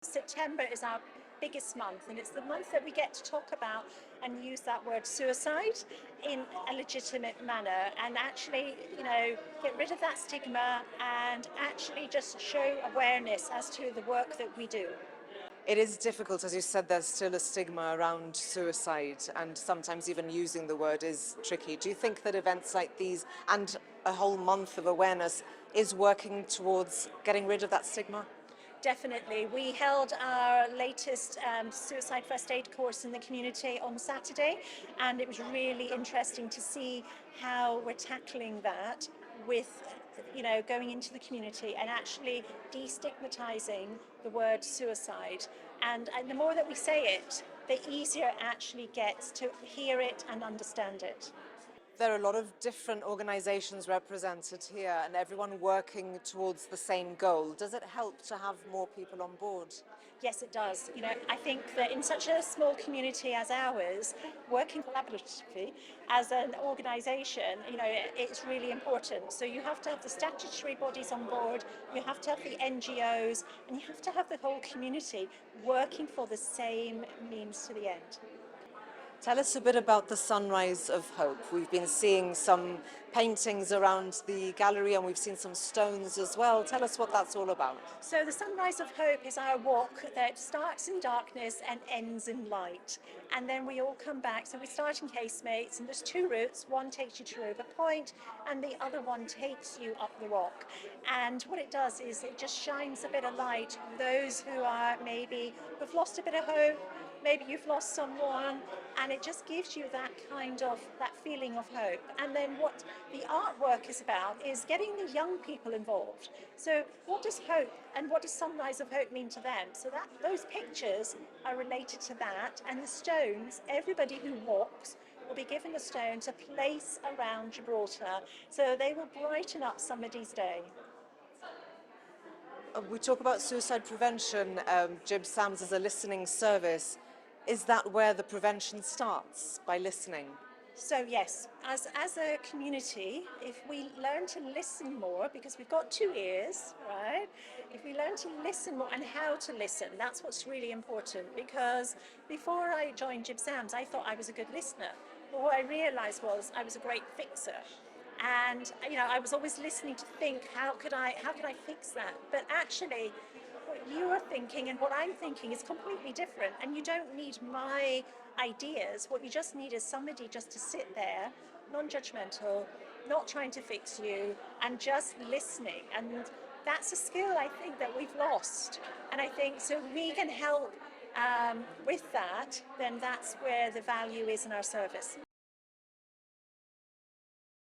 September is our biggest month, and it's the month that we get to talk about and use that word suicide in a legitimate manner, and actually, get rid of that stigma and actually just show awareness as to the work that we do. It is difficult, as you said, there's still a stigma around suicide, and sometimes even using the word is tricky. Do you think that events like these and a whole month of awareness is working towards getting rid of that stigma? Definitely. We held our latest suicide first aid course in the community on Saturday, and it was really interesting to see how we're tackling that with, going into the community and actually destigmatizing the word suicide. And the more that we say it, the easier it actually gets to hear it and understand it. There are a lot of different organisations represented here and everyone working towards the same goal. Does it help to have more people on board? Yes, it does. I think that in such a small community as ours, working collaboratively as an organisation, it's really important. So you have to have the statutory bodies on board, you have to have the NGOs, and you have to have the whole community working for the same means to the end. Tell us a bit about the Sunrise of Hope. We've been seeing some paintings around the gallery and we've seen some stones as well. Tell us what that's all about. So the Sunrise of Hope is our walk that starts in darkness and ends in light. And then we all come back. So we start in Casemates, and there's two routes. One takes you to Rover Point and the other one takes you up the rock. And what it does is it just shines a bit of light on those who've lost a bit of hope. Maybe you've lost someone, and it just gives you that feeling of hope. And then what the artwork is about is getting the young people involved. So what does hope and what does Sunrise of Hope mean to them? So that those pictures are related to that, and the stones, everybody who walks will be given a stone to place around Gibraltar, so they will brighten up somebody's day. We talk about suicide prevention. GibSams is a listening service. Is that where the prevention starts, by listening? So yes, as a community, if we learn to listen more, because we've got two ears, right? If we learn to listen more and how to listen, that's what's really important. Because before I joined GibSams, I thought I was a good listener. But what I realized was I was a great fixer. And I was always listening to think, how could I fix that? But actually, what you are thinking and what I'm thinking is completely different, and you don't need my ideas. What you just need is somebody just to sit there, non-judgmental, not trying to fix you, and just listening. And that's a skill I think that we've lost. And I think so we can help with that, then that's where the value is in our service.